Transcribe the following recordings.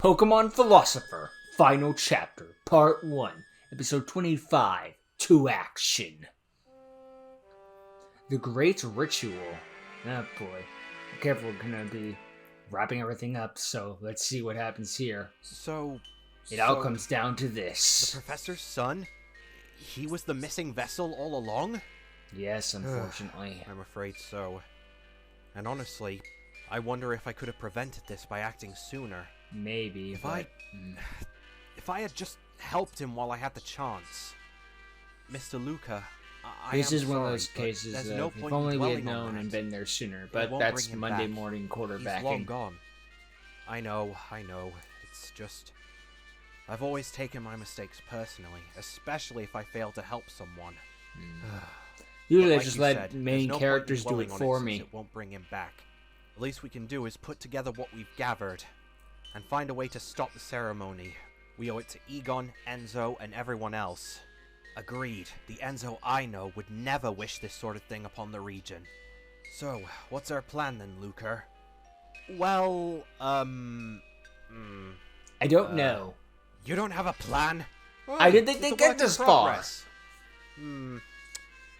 Pokemon Philosopher, Final Chapter, Part 1, Episode 25, To Action. The Great Ritual. Oh boy. Careful, we're gonna be wrapping everything up, so let's see what happens here. It all comes down to this. The Professor's son? He was the missing vessel all along? Yes, unfortunately. I'm afraid so. And honestly, I wonder if I could have prevented this by acting sooner. Maybe, If I had just helped him while I had the chance. Mr. Luca, this is one one of those cases that if only we had known and been there sooner, but that's Monday morning quarterbacking. He's long gone. I know. It's just... I've always taken my mistakes personally, especially if I fail to help someone. Usually I like just you let said, main there's no characters point in do it dwelling for on me. Since it won't bring him back. The least we can do is put together what we've gathered and find a way to stop the ceremony. We owe it to Egon, Enzo, and everyone else. Agreed. The Enzo I know would never wish this sort of thing upon the region. So, what's our plan then, Luca? Well, I don't know. You don't have a plan? I didn't think they'd get this far.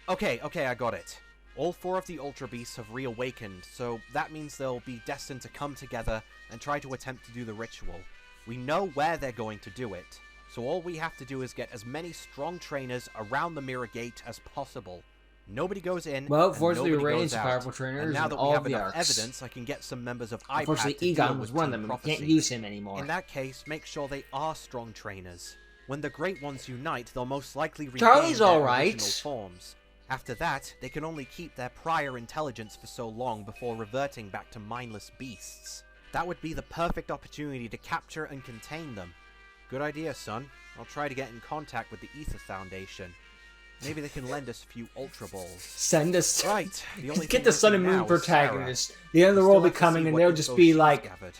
Okay, I got it. All 4 of the Ultra Beasts have reawakened, so that means they'll be destined to come together and try to attempt to do the ritual. We know where they're going to do it, so all we have to do is get as many strong trainers around the Mirror Gate as possible. Nobody goes in, well, fortunately, nobody we ran goes into out. powerful trainers And now in that all we of have the enough arcs. evidence, I can get some members of IPAD Unfortunately, to Egon deal was with one of Team them, and we Prophecy. can't use him anymore. In that case, make sure they are strong trainers. When the Great Ones unite, they'll most likely regain Charlie's their alright. original forms. After that, they can only keep their prior intelligence for so long before reverting back to mindless beasts. That would be the perfect opportunity to capture and contain them. Good idea, son. I'll try to get in contact with the Ether Foundation. Maybe they can lend us a few Ultra Balls. Send us... Right. The only Get thing the Sun and missing Moon now is Sarah. protagonist. The end of the We world still will be have to coming, see and what they'll info just be she's like... gathered.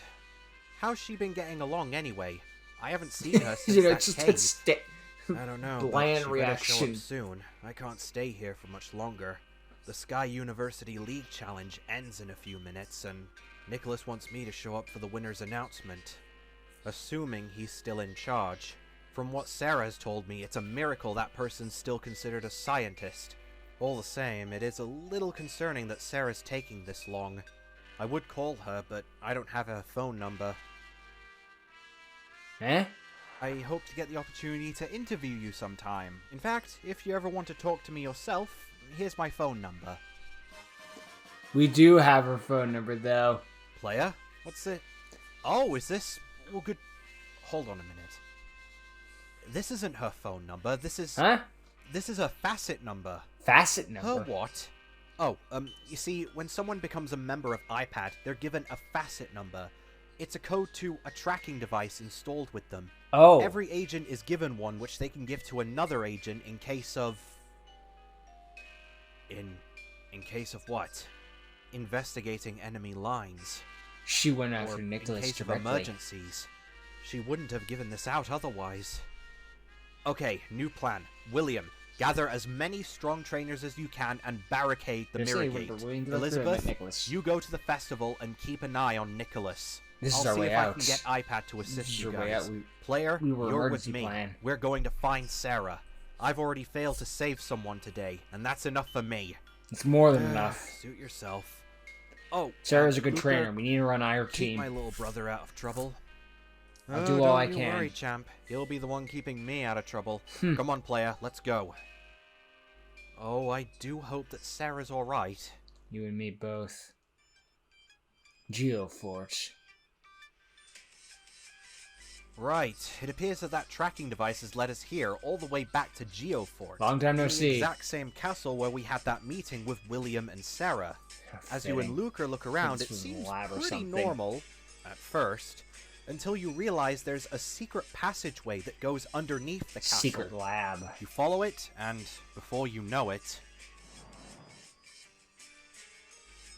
How's she been getting along anyway? I haven't seen her since You know, that just cave. I don't know. bland but she better show reaction. up soon. I can't stay here for much longer. The Sky University League Challenge ends in a few minutes, and Nicholas wants me to show up for the winner's announcement. Assuming he's still in charge. From what Sarah has told me, it's a miracle that person's still considered a scientist. All the same, it is a little concerning that Sarah's taking this long. I would call her, but I don't have her phone number. Eh? I hope to get the opportunity to interview you sometime. In fact, if you ever want to talk to me yourself, here's my phone number. We do have her phone number, though. Player? What's it? Oh, is this... Well, good... Hold on a minute. This isn't her phone number, this is... Huh? This is a facet number. Facet number? Her what? Oh, you see, when someone becomes a member of IPAD, they're given a facet number. It's a code to a tracking device installed with them. Oh. Every agent is given one, which they can give to another agent in case of... In case of what? Investigating enemy lines. She went after Or Nicholas in case directly. of emergencies. She wouldn't have given this out otherwise. Okay, new plan. William, gather as many strong trainers as you can and barricade the Mirror Gate. Elizabeth, you go to the festival and keep an eye on Nicholas. This is I'll our see way if out. I can get iPad to assist This is you our way guys. out. Player, we were you're with emergency me. plan. We're going to find Sarah. I've already failed to save someone today, and that's enough for me. It's more than enough. Suit yourself. Oh, Sarah's a good Luca, trainer. We need her on our keep team. my little brother out of trouble. I'll do all I Don't can. you worry, champ. He'll be the one keeping me out of trouble. Come on, player. Let's go. Oh, I do hope that Sarah's alright. You and me both. Geoforce. Right. It appears that tracking device has led us here, all the way back to Geofort. Long time no the see. exact same castle where we had that meeting with William and Sarah. As you and Luca look around, This it was a seems lab or pretty something. normal, at first, until you realize there's a secret passageway that goes underneath the castle. Secret lab. You follow it, and before you know it,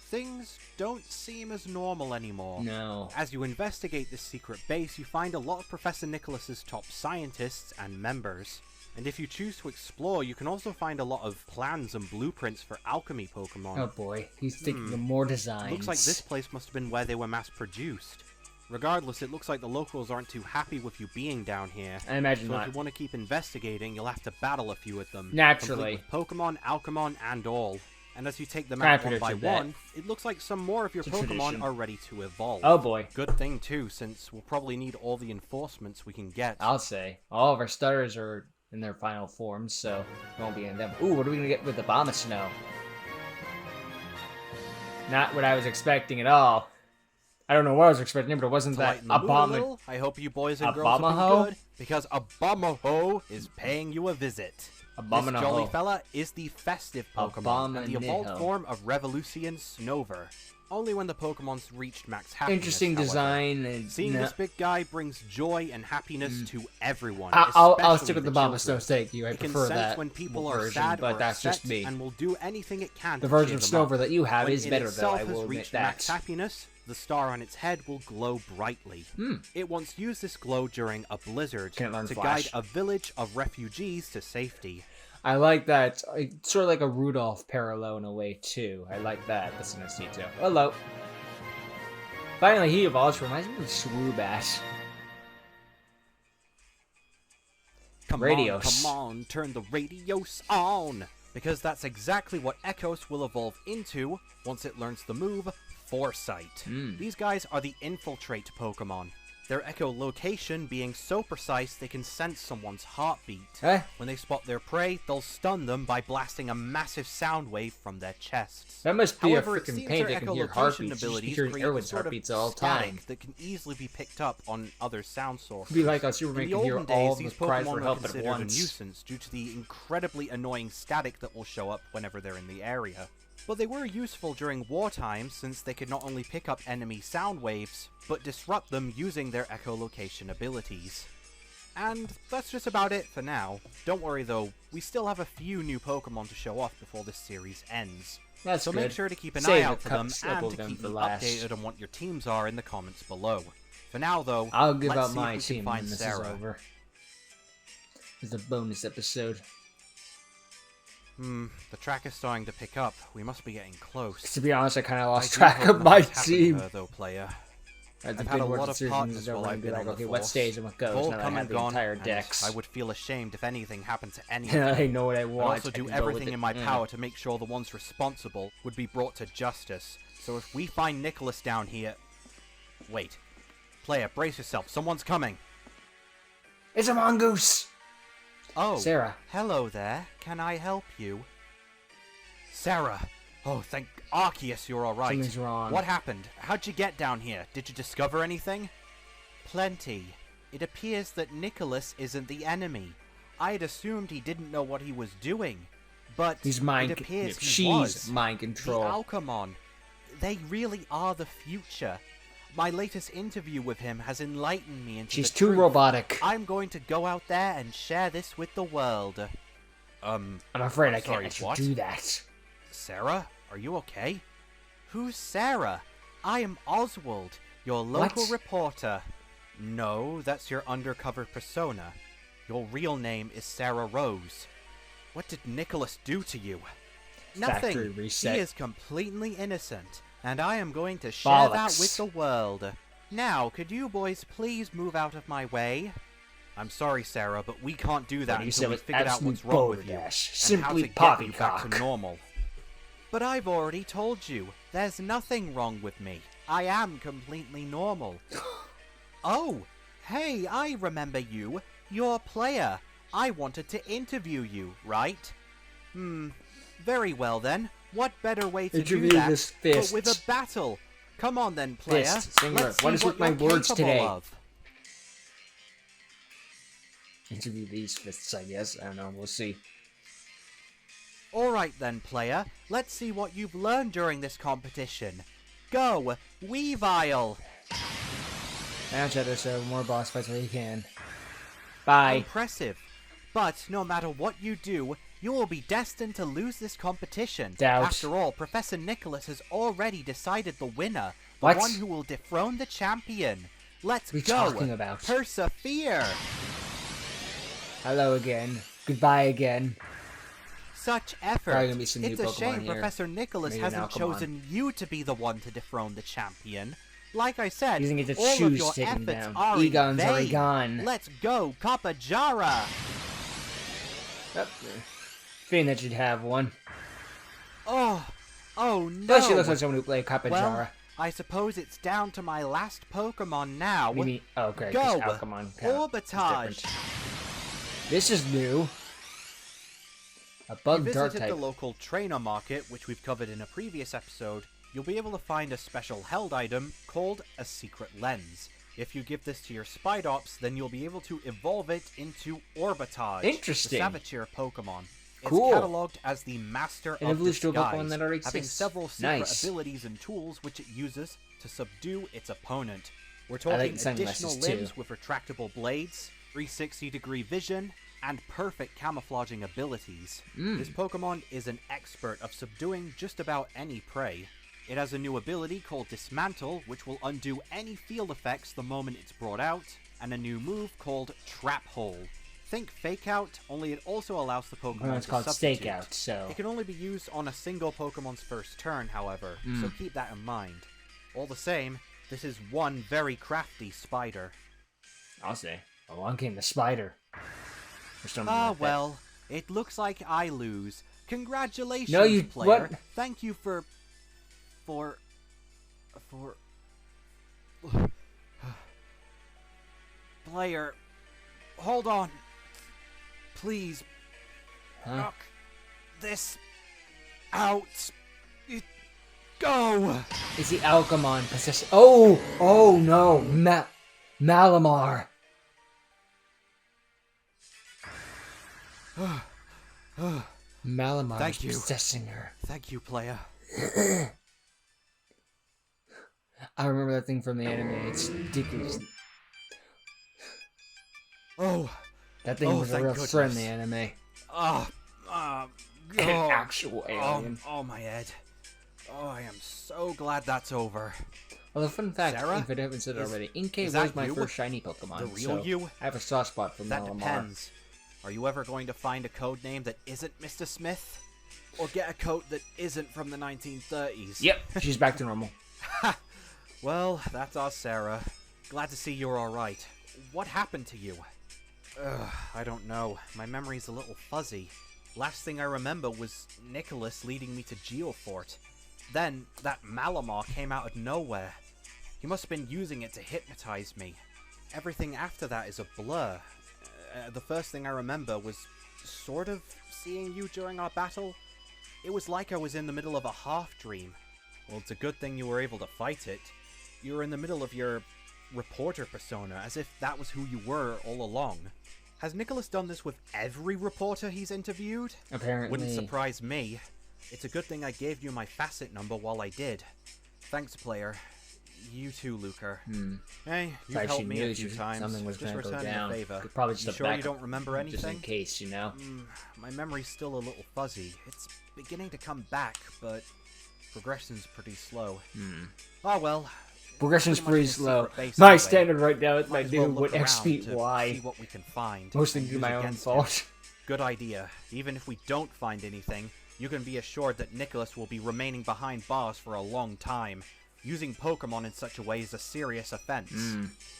things don't seem as normal anymore. No. As you investigate this secret base, you find a lot of Professor Nicholas's top scientists and members. And if you choose to explore, you can also find a lot of plans and blueprints for alchemy Pokemon. Oh boy, he's thinking of more designs. Looks like this place must have been where they were mass produced. Regardless, it looks like the locals aren't too happy with you being down here. I imagine so not. if you want to keep investigating, you'll have to battle a few of them. Naturally. With Pokemon, Alchemon, and all. And as you take them out one by one, it looks like some more of your Pokemon are ready to evolve. Oh boy. Good thing too, since we'll probably need all the enforcements we can get. I'll say. All of our starters are in their final forms, so it won't be in them. Ooh, what are we gonna get with the Abomasnow? Not what I was expecting at all. I don't know what I was expecting, but it wasn't that Abomasnow. I hope you boys and girls are good, because Abomasnow is paying you a visit. This jolly fella is the festive Pokemon, and the evolved form of Revolution Snover. Only when the Pokemon's reached max happiness. Interesting design. And seeing this big guy brings joy and happiness to everyone. I'll stick with the Abomasnow. Thank you. I prefer that when people are version, sad but or that's just upset, me. And will do anything it can. The version of Snover that you have is better, though. I will admit that. Max happiness, the star on its head will glow brightly. It once used this glow during a blizzard to guide a village of refugees to safety. I like that. It's sort of like a Rudolph parallel in a way, too. I like that. That's a nice detail. Hello. Finally, he evolves. Reminds me of Swoobat. Come on, turn the radios on! Because that's exactly what Echoes will evolve into once it learns the move Foresight. These guys are the Infiltrate Pokemon. Their echolocation being so precise they can sense someone's heartbeat. When they spot their prey, they'll stun them by blasting a massive sound wave from their chests. That must be a freaking pain that can hear heartbeats. You should hear Erwin's heartbeats all the time. That can easily be picked up on other sound sources. It'd be like a Superman can hear all the cries for help at once. A nuisance due to the incredibly annoying static that will show up whenever they're in the area. But they were useful during wartime since they could not only pick up enemy sound waves, but disrupt them using their echolocation abilities. And that's just about it for now. Don't worry though, we still have a few new Pokemon to show off before this series ends. So make sure to keep an eye out for them and to keep me updated on what your teams are in the comments below. For now though, I'll give out my team when this is over. It's a bonus episode. The track is starting to pick up. We must be getting close. To be honest, I kind of lost track of my team. Though, player. I've had a lot of partners while I've been like, okay, what stays and what goes? Now I have the entire decks. I would feel ashamed if anything happened to anyone. I know what I want. I'd also do everything in my power to make sure the ones responsible would be brought to justice. So if we find Nicholas down here... Wait. Player, brace yourself. Someone's coming. It's a mongoose! Oh, Sarah. Hello there. Can I help you? Sarah. Oh, thank Arceus you're alright. Something's wrong. What happened? How'd you get down here? Did you discover anything? Plenty. It appears that Nicholas isn't the enemy. I'd assumed he didn't know what he was doing. But she's mind control. The Alchemon. They really are the future. My latest interview with him has enlightened me into She's the too truth. robotic. I'm going to go out there and share this with the world. I'm afraid I can't let you do that. Sarah, are you okay? Who's Sarah? I am Oswald, your local reporter. No, that's your undercover persona. Your real name is Sarah Rose. What did Nicholas do to you? Nothing. He is completely innocent. And I am going to share that with the world. Now, could you boys please move out of my way? I'm sorry, Sarah, but we can't do that until we figured out what's wrong with you. Simply and how to get you back to normal. But I've already told you, there's nothing wrong with me. I am completely normal. Oh, hey, I remember you. You're a player. I wanted to interview you, right? Very well then. What better way to do that but with a battle? Come on then, player. Let's see what my words today. Interview these fists, I guess. I don't know. We'll see. Alright then, player. Let's see what you've learned during this competition. Go, Weavile! Now, Cheddar, so more boss fights where you can. Bye. Impressive. But no matter what you do, you will be destined to lose this competition. Doubt. After all, Professor Nicholas has already decided the winner. The one who will dethrone the champion. Let's go. Talking about? Persevere. Hello again. Goodbye again. Such effort. Gonna be some it's new a Pokemon shame here. Professor Nicholas hasn't chosen you to be the one to dethrone the champion. Like I said, using it to all of choose your taking efforts down. are Egon's in already vain. gone. Let's go, Kapajara! Yep. Feeling that you'd have one. Oh no! Plus, she looks like someone who played Kapajara. Well, I suppose it's down to my last Pokemon now. What do you mean? Oh, okay, Go! Alcamon Orbitage! This is new. A bug If you dark visited type. the local trainer market, which we've covered in a previous episode, you'll be able to find a special held item called a secret lens. If you give this to your Spidops, then you'll be able to evolve it into Orbitage. Interesting. The Saboteur Pokemon. Cool. It's cataloged as the Master An of evolution to a Disguise, Pokemon that already having exists. several secret Nice. abilities and tools which it uses to subdue its opponent. We're I talking like the additional sunglasses, limbs too. with retractable blades, 360-degree vision, and perfect camouflaging abilities. This Pokemon is an expert of subduing just about any prey. It has a new ability called Dismantle, which will undo any field effects the moment it's brought out, and a new move called Trap Hole. Think Fake Out, only it also allows the Pokemon It's to called substitute. Stake Out, so... It can only be used on a single Pokemon's first turn, however, so keep that in mind. All the same, this is one very crafty spider. I'll say. Along came the spider. Well, it looks like I lose. Congratulations, No, you- player. what? Thank you for... Player, hold on. Please, Huh? knock this out. Go! Is the Alcamon possessed? Oh! Oh no! Malamar! Malamar Thank is you. possessing her. Thank you, player. I remember that thing from the anime. It's ridiculous. Oh, That thing was a thank real threat in goodness. the anime. An An actual alien. Oh, my head. Oh, I am so glad that's over. Well, the fun fact, Sarah? if I haven't said it already, Inkay is that was my you? first shiny Pokemon. The real so you? I have a soft spot for That Malamar. depends. Are you ever going to find a code name that isn't Mr. Smith? Or get a coat that isn't from the 1930s? Yep, she's back to normal. Well, that's our Sarah. Glad to see you're alright. What happened to you? I don't know. My memory's a little fuzzy. Last thing I remember was Nicholas leading me to Geofort. Then, that Malamar came out of nowhere. He must have been using it to hypnotize me. Everything after that is a blur. The first thing I remember was sort of seeing you during our battle. It was like I was in the middle of a half-dream. Well, it's a good thing you were able to fight it. You were in the middle of your reporter persona, as if that was who you were all along. Has Nicholas done this with every reporter he's interviewed? Apparently. Wouldn't surprise me. It's a good thing I gave you my facet number while I did. Thanks, player. You too, Luker. Hey, you've If she helped me knew a few times. something was Just going to go returning down. a favor. Probably just You a sure you backup, don't remember anything? just in case, you know. My memory's still a little fuzzy. It's beginning to come back, but progression's pretty slow. Oh well. Progression's Pretty much pretty in a slow. secret base My anyway. standard right now is my Might as well new look what X around speed to Y. see what we can find. Mostly and due use my own against fault. him. Good idea. Even if we don't find anything, you can be assured that Nicholas will be remaining behind bars for a long time. Using Pokemon in such a way is a serious offense.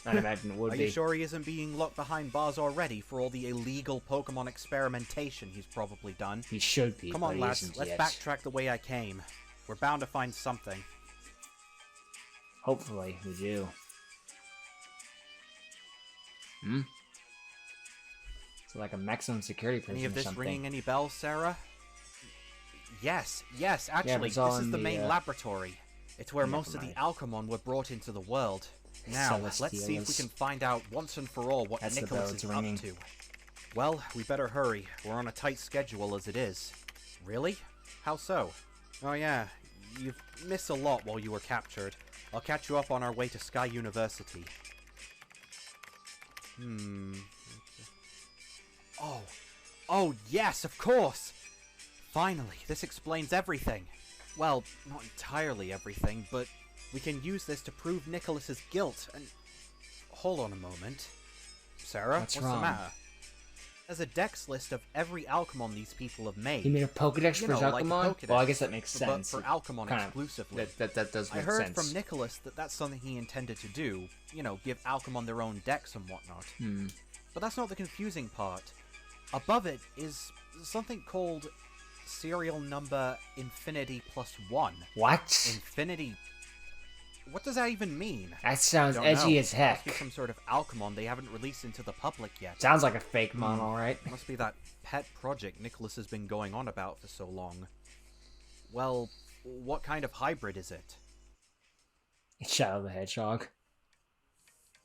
I'd imagine it would Are be. you sure he isn't being locked behind bars already for all the illegal Pokemon experimentation he's probably done? He should be. Come but on, he lads, isn't let's yet. backtrack the way I came. We're bound to find something. Hopefully, we do. So like a maximum security prison Any of or this something. ringing any bells, Sarah? Yes, actually, it's all this is in the the, main laboratory. It's where never most of the mind. Alcamon were brought into the world. Now, let's see if we Celestials. can find out once and for all what That's the Nicholas bell, is it's ringing. up to. Well, we better hurry. We're on a tight schedule as it is. Really? How so? Oh yeah, you've missed a lot while you were captured. I'll catch you up on our way to Sky University. Oh yes, of course! Finally, this explains everything. Well, not entirely everything, but we can use this to prove Nicholas's guilt, and... Hold on a moment. Sarah, What's what's wrong? the matter? There's a dex list of every Alchemon these people have made. He made a Pokedex for his Alchemon? Like Pokedex, well, I guess that makes sense. But for Alchemon Kinda, exclusively. That does make sense. I heard from Nicholas that that's something he intended to do. Give Alchemon their own decks and whatnot. But that's not the confusing part. Above it is something called serial number Infinity +1. What? Infinity... What does that even mean? That sounds edgy as heck. Must be some sort of Alchemon they haven't released into the public yet. Sounds like a fake mon, alright. Must be that pet project Nicholas has been going on about for so long. Well, what kind of hybrid is it? It's Shadow the Hedgehog.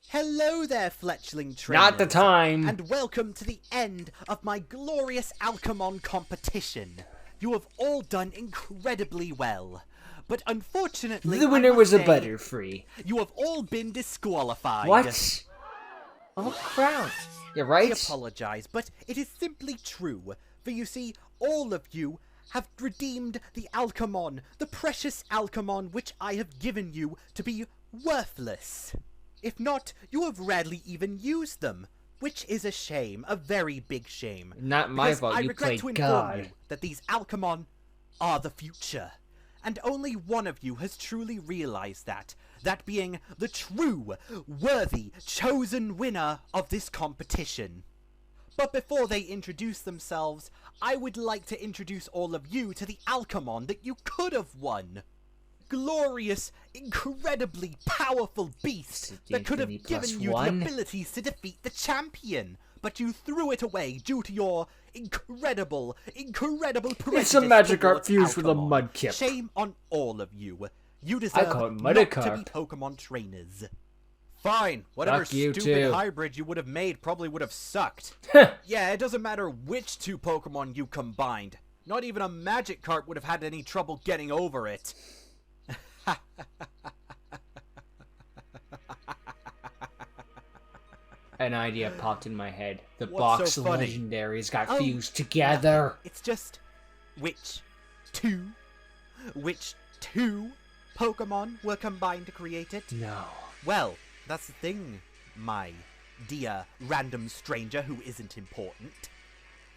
Hello there, fletchling trainers. Not the time! And welcome to the end of my glorious Alchemon competition. You have all done incredibly well. But unfortunately, the winner was a Butterfree. You have all been disqualified. What? Oh, crap. You're right. I apologize, but it is simply true. For you see, all of you have redeemed the Alchemon, the precious Alchemon which I have given you, to be worthless. If not, you have rarely even used them. Which is a shame, a very big shame. Not my fault, you played God. I regret to inform you that these Alchemon are the future. And only one of you has truly realized that being the true, worthy, chosen winner of this competition. But before they introduce themselves, I would like to introduce all of you to the Alchemon that you could have won. Glorious, incredibly powerful beast that could have given you the abilities to defeat the champion. But you threw it away due to your incredible prejudice. It's a Magikarp fused with a Mudkip. Shame on all of you. You deserve not to be Pokemon trainers. Fine, whatever stupid hybrid you would have made probably would have sucked. Yeah, it doesn't matter which two Pokemon you combined. Not even a Magikarp would have had any trouble getting over it. An idea popped in my head. The box of legendaries got fused together. It's just... Which two Pokemon were combined to create it? No. Well, that's the thing, my dear random stranger who isn't important.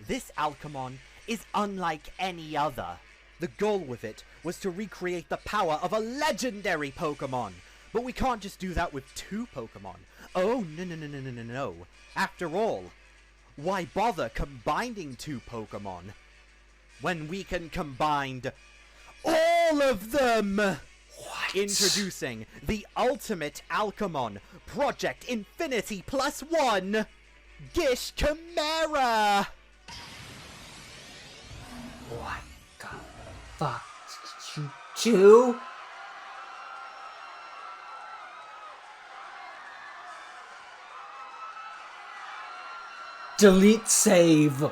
This Alchemon is unlike any other. The goal with it was to recreate the power of a legendary Pokemon. But we can't just do that with two Pokemon. Oh, no. After all, why bother combining two Pokemon when we can combine all of them? What? Introducing the ultimate Alchemon, Project Infinity +1, Gish Chimera! What the fuck did you do? Delete save.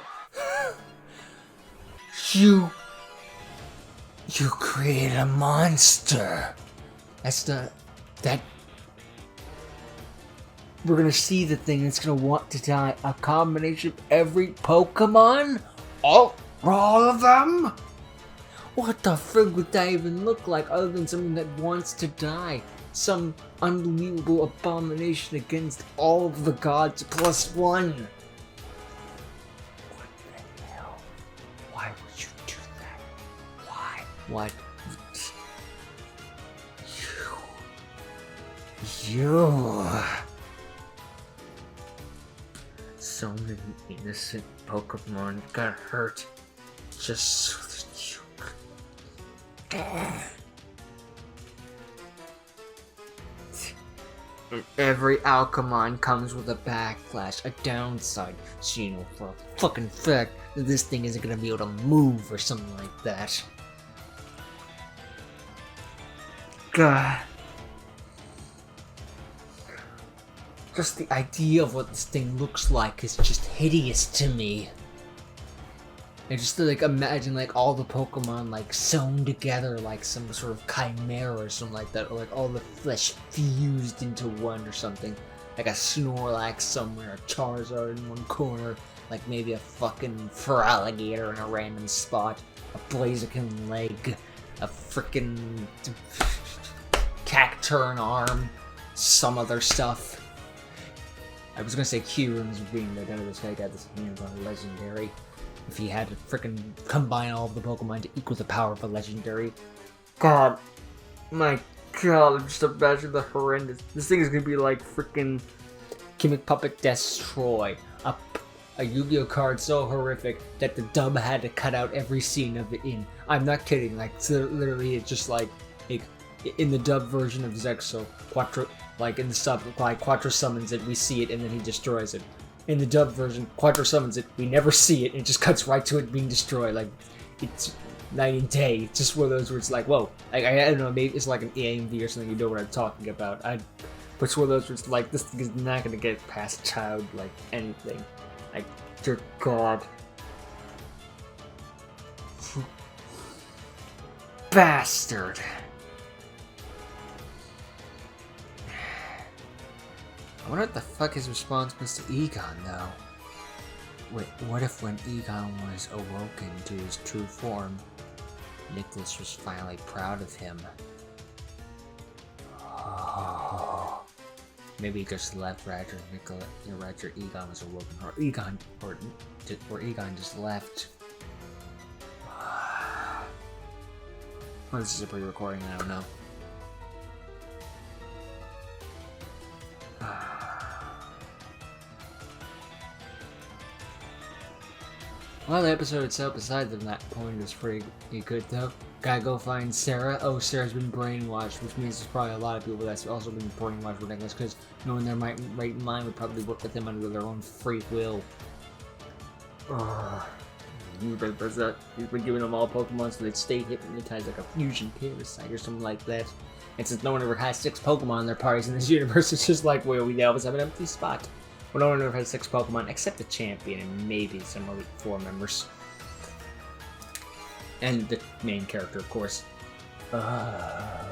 You created a monster. We're gonna see the thing that's gonna want to die. A combination of every Pokemon? All of them? What the frig would that even look like other than something that wants to die? Some unbelievable abomination against all of the gods +1. Why would you do that? Why? What? You. So many innocent Pokemon got hurt just so that you could. Every Alchemon comes with a backlash, a downside, so you know for a fucking fact that this thing isn't gonna be able to move or something like that. God. Just the idea of what this thing looks like is just hideous to me. I just like imagine like all the Pokemon like sewn together like some sort of chimera or something like that, or like all the flesh fused into one or something. Like a Snorlax somewhere, a Charizard in one corner, like maybe a fucking Feraligatr in a random spot, a Blaziken leg, a frickin' Cacturn arm, some other stuff. I was gonna say Kieran's being that none of this guy got his hands on a legendary. If he had to frickin' combine all of the Pokemon to equal the power of a legendary. God. My God, just imagine the horrendous. This thing is gonna be like frickin' Gimmick Puppet Destroy. A Yu-Gi-Oh card so horrific that the dub had to cut out every scene of it in. I'm not kidding, like, so literally it's just like in the dub version of Zexo, Quattro, like in the sub, like Quattro summons it, we see it, and then he destroys it. In the dub version, Quattro summons it, we never see it, and it just cuts right to it being destroyed. Like, it's night and day. It's just one of those where it's like, whoa. Like, I don't know, maybe it's like an AMV or something, you know what I'm talking about. But it's one of those where it's like, this thing is not gonna get past child, like, anything. Like, dear God. Bastard. I wonder what the fuck his response was to Egon, though. Wait, what if when Egon was awoken to his true form, Nicholas was finally proud of him? Oh. Maybe he just left Roger Egon was awoken, or Egon just left. Well, this is a pre-recording, I don't know. Well, the episode itself, besides from that point, is pretty good, though. Gotta go find Sarah. Oh, Sarah's been brainwashed, which means there's probably a lot of people that's also been brainwashed with Nicholas, because no one in their right mind would probably work with him under their own free will. He's been giving them all Pokemon so they'd stay hypnotized like a fusion parasite or something like that. And since no one ever has 6 Pokemon in their parties in this universe, it's just like, well, we always have an empty spot. Well, no one ever has 6 Pokemon except the champion and maybe some other 4 members. And the main character, of course. God.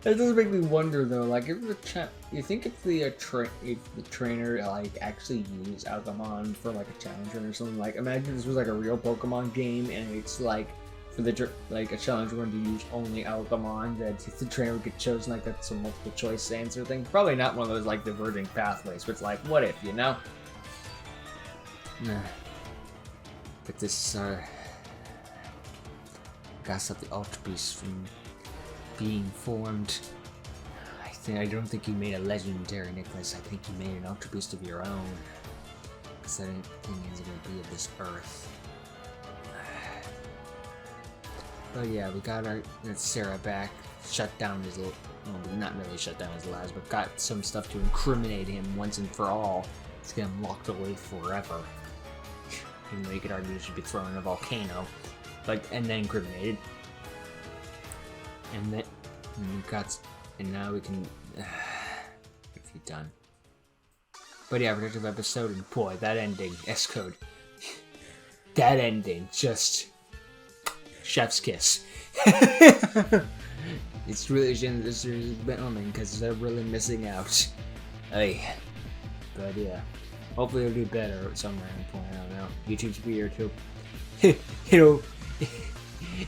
That does make me wonder, though. Like, if you think if the trainer like actually used Algamon for like a challenger or something, like imagine this was like a real Pokemon game and it's like for the like a challenger going to use only Algamon, that if the trainer would get chosen, like that's a multiple choice answer thing. Probably not one of those like diverging pathways, but it's like, what if, you know? Nah. But this gotta stop the Ultra Beast from being formed. I don't think you made a legendary, Nicholas. I think you made an Ultra Beast of your own. Because that thing isn't gonna be of this earth. But yeah, we got our Sarah back. Shut down his well, not really shut down his labs, but got some stuff to incriminate him once and for all. Let's get him locked away forever. Even though you could argue he should be thrown in a volcano, like, and then incriminated. And then now we can. What have you done? But yeah, productive episode, and boy, that ending, S-code. That ending, just chef's kiss. It's really a shame that this series is booming because they're really missing out. Hey, but yeah, hopefully it'll do better at some random point. I don't know. YouTube's weird too.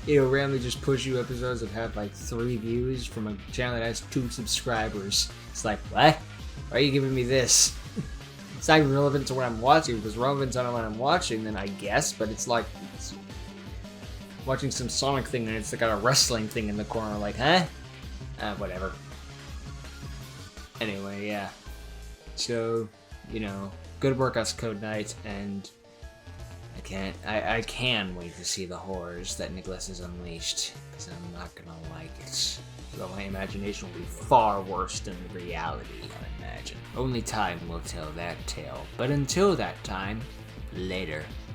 It'll randomly just push you episodes that have like 3 views from a channel that has 2 subscribers. It's like, what? Why are you giving me this? It's not even relevant to what I'm watching. If it's relevant to what I'm watching, then I guess, but it's like watching some Sonic thing and it's got a wrestling thing in the corner, like, huh? Whatever. Anyway, yeah. So, you know, good work us Code Knight, and I can wait to see the horrors that Nicholas has unleashed, because I'm not gonna like it. Though my imagination will be far worse than the reality, I imagine. Only time will tell that tale. But until that time, later.